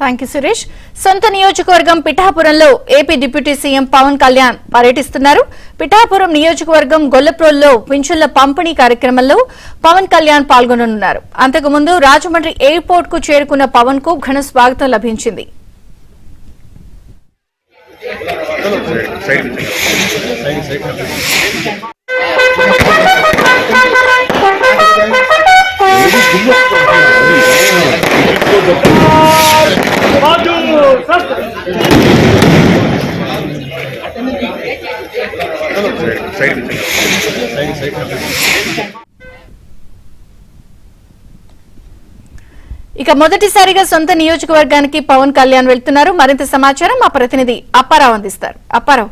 Thank you Suresh. సొంత నియోజకవర్గం పిఠాపురంలో AP deputy CM Pawan Kalyan పర్యటిస్తున్నారు. పిఠాపురం నియోజకవర్గం గొల్లప్రోల్లో పింఛన్ల పంపిణీ కార్యక్రమంలో పవన్ కళ్యాణ్ పాల్గొననున్నారు. అంతకుముందు రాజమండ్రి ఎయిర్పోర్ట్ కు చేరుకున్న పవన్ కు ఘన స్వాగతం లభించింది. ఇక మొదటిసారిగా సొంత నియోజకవర్గానికి పవన్ కళ్యాణ్ వెళ్తున్నారు. మరింత సమాచారం మా ప్రతినిధి అప్పారావు అందిస్తారు. అప్పారావు.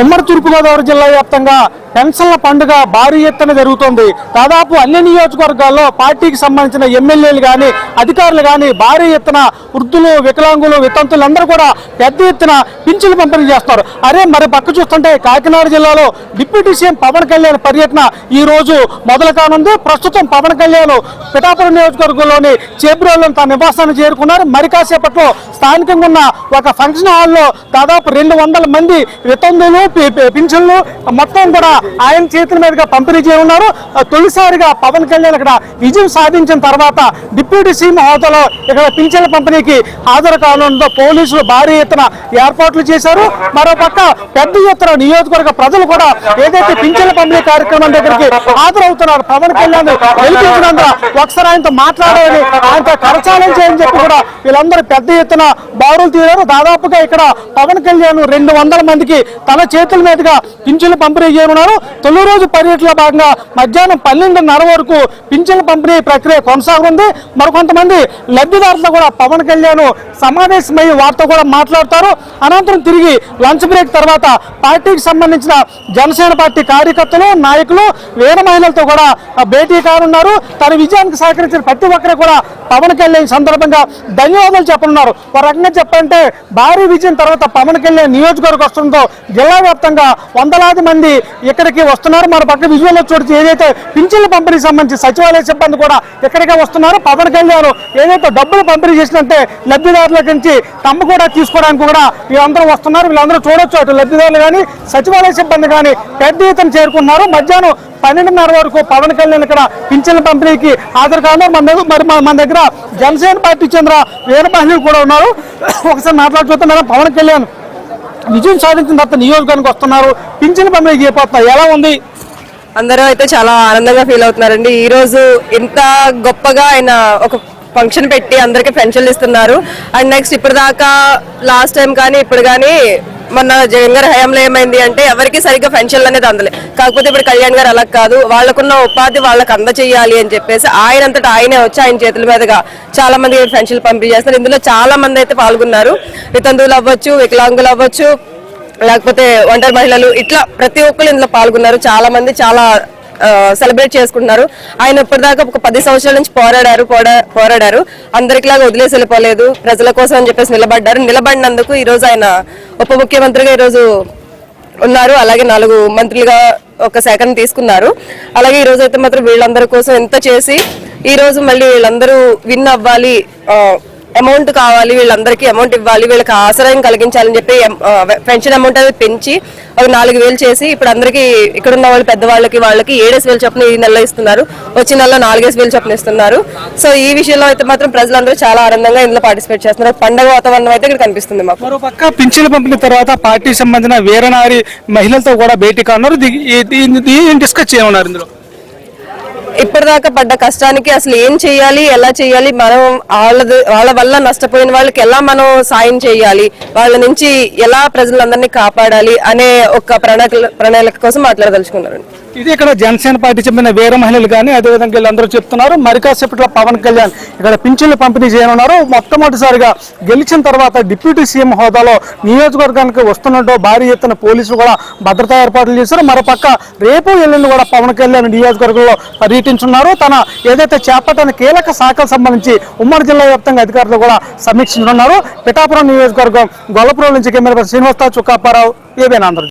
ఉమ్మడి తూర్పుగోదావరి జిల్లా వ్యాప్తంగా పెన్షన్ల పండుగ భారీ ఎత్తున జరుగుతోంది. దాదాపు అన్ని నియోజకవర్గాల్లో పార్టీకి సంబంధించిన ఎమ్మెల్యేలు కానీ అధికారులు కానీ భారీ ఎత్తున వృద్ధులు, వికలాంగులు, వితంతులందరూ కూడా పెద్ద ఎత్తున పింఛన్లు పంపిణీ చేస్తారు. మరి పక్క చూస్తుంటే కాకినాడ జిల్లాలో డిప్యూటీ సీఎం పవన్ కళ్యాణ్ పర్యటన ఈ రోజు మొదలు కానుంది. ప్రస్తుతం పవన్ కళ్యాణ్ పిఠాపురం నియోజకవర్గంలోని చేబ్రోల్లో తన నివాసాన్ని చేరుకున్నారు. మరి కాసేపట్లో స్థానికంగా ఉన్న ఒక ఫంక్షన్ హాల్లో దాదాపు 200 మంది వితంతులు, పింఛన్లు మొత్తం కూడా ఆయన చేతుల మీదుగా పంపిణీ చేయనున్నారు. తొలిసారిగా పవన్ కళ్యాణ్ ఇక్కడ విజయం సాధించిన తర్వాత డిప్యూటీ సీఎం హోదాలో ఇక్కడ పింఛన్ల పంపిణీకి హాజరు కావడంతో పోలీసులు భారీ ఎత్తున ఏర్పాట్లు చేశారు. మరోపక్క పెద్ద ఎత్తున నియోజకవర్గ ప్రజలు కూడా ఏదైతే పింఛన్ల పంపిణీ కార్యక్రమం దగ్గరికి హాజరవుతున్నారు. పవన్ కళ్యాణ్ గెలిపించినందున ఒకసారి ఆయనతో మాట్లాడాలని, ఆయనతో కరచాలం చేయని చెప్పి కూడా వీళ్ళందరూ పెద్ద ఎత్తున బారులు తీరారు. దాదాపుగా ఇక్కడ పవన్ కళ్యాణ్ 200 మందికి తన చేతుల మీదుగా పింఛన్లు పంపిణీ చేయనున్నారు. తొలి రోజు పర్యటనలో భాగంగా మధ్యాహ్నం 12:30 వరకు పింఛన్ల పంపిణీ ప్రక్రియ కొనసాగుతుంది. మరికొంతమంది లబ్ధిదారులతో కూడా పవన్ కళ్యాణ్ సమావేశమై వారితో కూడా మాట్లాడతారు. అనంతరం తిరిగి లంచ్ బ్రేక్ తర్వాత పార్టీకి సంబంధించిన జనసేన పార్టీ కార్యకర్తలు, నాయకులు, వీర మహిళలతో కూడా భేటీ కానున్నారు. తన విజయానికి సహకరించిన ప్రతి ఒక్కరు కూడా పవన్ కళ్యాణ్ సందర్భంగా ధన్యవాదాలు చెప్పనున్నారు. ఒక రకంగా చెప్పంటే భారీ విజయం తర్వాత పవన్ కళ్యాణ్ నియోజకవర్గం వస్తుందో జిల్లా వ్యాప్తంగా వందలాది మంది ఇక్కడికి వస్తున్నారు. మన పక్క విజువల్లో చూడొచ్చు, ఏదైతే పింఛన్ల పంపిణీ సంబంధించి సచివాలయ సిబ్బంది కూడా ఇక్కడికే వస్తున్నారు. పవన్ కళ్యాణ్ ఏదైతే డబ్బులు పంపిణీ చేసినంటే లబ్ధిదారుల నుంచి తమ్ము కూడా తీసుకోవడానికి కూడా వీళ్ళందరూ వస్తున్నారు. వీళ్ళందరూ చూడొచ్చు, అటు లబ్ధిదారులు కానీ సచివాలయ సిబ్బంది కానీ పెద్ద ఎత్తున చేరుకున్నారు. మధ్యాహ్నం 12:30 వరకు పవన్ కళ్యాణ్ ఇక్కడ పింఛన్ల పంపిణీకి హాజరు కానున్నారు. మన దగ్గర జనసేన పార్టీ చెందిన వీర మహిళలు కూడా ఉన్నారు. ఒకసారి మాట్లాడుతున్నారు. పవన్ కళ్యాణ్ విజయం సాధించిన తర్వాత నియోజకవర్గానికి వస్తున్నారు, పింఛన్ల పంపిణీ చేయబోతున్నారు. ఎలా ఉంది? అందరూ అయితే చాలా ఆనందంగా ఫీల్ అవుతున్నారండి. ఈ రోజు ఇంత గొప్పగా ఆయన ఒక ఫంక్షన్ పెట్టి అందరికి పెన్షన్లు ఇస్తున్నారు. అండ్ నెక్స్ట్ ఇప్పుడు దాకా లాస్ట్ టైం కానీ ఇప్పుడు కానీ మొన్న జగన్ గారి హయాంలో ఏమైంది అంటే ఎవరికి సరిగ్గా పెన్షన్లు అనేది అందలే. కాకపోతే ఇప్పుడు కళ్యాణ్ గారు అలా కాదు, వాళ్ళకున్న ఉపాధి వాళ్ళకి అందచేయాలి అని చెప్పేసి ఆయనంతటా ఆయనే వచ్చి ఆయన చేతుల మీదుగా చాలా మంది పెన్షన్లు పంపిణీ చేస్తారు. ఇందులో చాలా మంది అయితే పాల్గొన్నారు. వితంతువులు అవ్వచ్చు, వికలాంగులు అవ్వచ్చు, లేకపోతే ఒంటరి మహిళలు, ఇట్లా ప్రతి ఒక్కరు ఇందులో పాల్గొన్నారు. చాలా మంది చాలా సెలబ్రేట్ చేసుకుంటున్నారు. ఆయన ఇప్పటిదాకా ఒక 10 సంవత్సరాల నుంచి పోరాడారు. అందరికిలాగా వదిలేసి వెళ్ళిపోలేదు, ప్రజల కోసం అని చెప్పేసి నిలబడినందుకు ఈ రోజు ఆయన ఉప ముఖ్యమంత్రిగా ఈరోజు ఉన్నారు. అలాగే 4 మంత్రులుగా ఒక శాఖను తీసుకున్నారు. అలాగే ఈ రోజు అయితే మాత్రం వీళ్ళందరి కోసం ఎంత చేసి ఈ రోజు మళ్ళీ వీళ్ళందరూ విన్ అవ్వాలి, అమౌంట్ కావాలి, వీళ్ళందరికీ అమౌంట్ ఇవ్వాలి, వీళ్ళకి ఆశ్రయం కలిగించాలని చెప్పి పెన్షన్ అమౌంట్ అనేది పెంచి ఒక 4,000 చేసి ఇప్పుడు అందరికీ ఇక్కడ ఉన్న వాళ్ళు పెద్దవాళ్ళకి వాళ్ళకి 7,000 చొప్పున ఈ నెలలో ఇస్తున్నారు. వచ్చే నెలలో 4,000 చొప్పున ఇస్తున్నారు. సో ఈ విషయంలో అయితే మాత్రం ప్రజలందరూ చాలా ఆనందంగా ఇందులో పార్టిసిపేట్ చేస్తున్నారు. పండుగ వాతావరణం అయితే ఇక్కడ కనిపిస్తుంది మాకు. మరో పక్క పింఛన్ల పంపిణీ తర్వాత పార్టీకి సంబంధించిన వీరనారి మహిళలతో కూడా భేటీ కానున్నారు. డిస్కస్ చేయనున్నారు. ఇందులో ఇప్పటిదాకా పడ్డ కష్టానికి అసలు ఏం చేయాలి, ఎలా చేయాలి, మనం వాళ్ళ వల్ల నష్టపోయిన వాళ్ళకి ఎలా మనం సాయం చేయాలి, వాళ్ళ నుంచి ఎలా ప్రజలందరినీ కాపాడాలి అనే ఒక ప్రణాళిక కోసం మాట్లాడదలుచుకున్నారు. ఇది ఇక్కడ జనసేన పార్టీ చెప్పిన వీర మహిళలు కానీ అదేవిధంగా వీళ్ళందరూ చెప్తున్నారు. మరి కాసేపట్లో పవన్ కళ్యాణ్ ఇక్కడ పింఛన్లు పంపిణీ చేయనున్నారు. మొట్టమొదటిసారిగా గెలిచిన తర్వాత డిప్యూటీ సీఎం హోదాలో నియోజకవర్గానికి వస్తున్నట్టు భారీ ఎత్తున పోలీసులు కూడా భద్రతా ఏర్పాట్లు చేశారు. మరోపక్క రేపు ఎల్లుండి కూడా పవన్ కళ్యాణ్ నియోజకవర్గంలో పర్యటించున్నారు. తన ఏదైతే చేపట్టిన కీలక శాఖలకు సంబంధించి ఉమ్మడి జిల్లా వ్యాప్తంగా అధికారులు కూడా సమీక్షించనున్నారు. పిఠాపురం నియోజకవర్గం గొల్లప్రోల్ నుంచి కెమెరా శ్రీనివాస చుక్కాపారావు, ఏబీఎన్ ఆంధ్రజ్యోతి.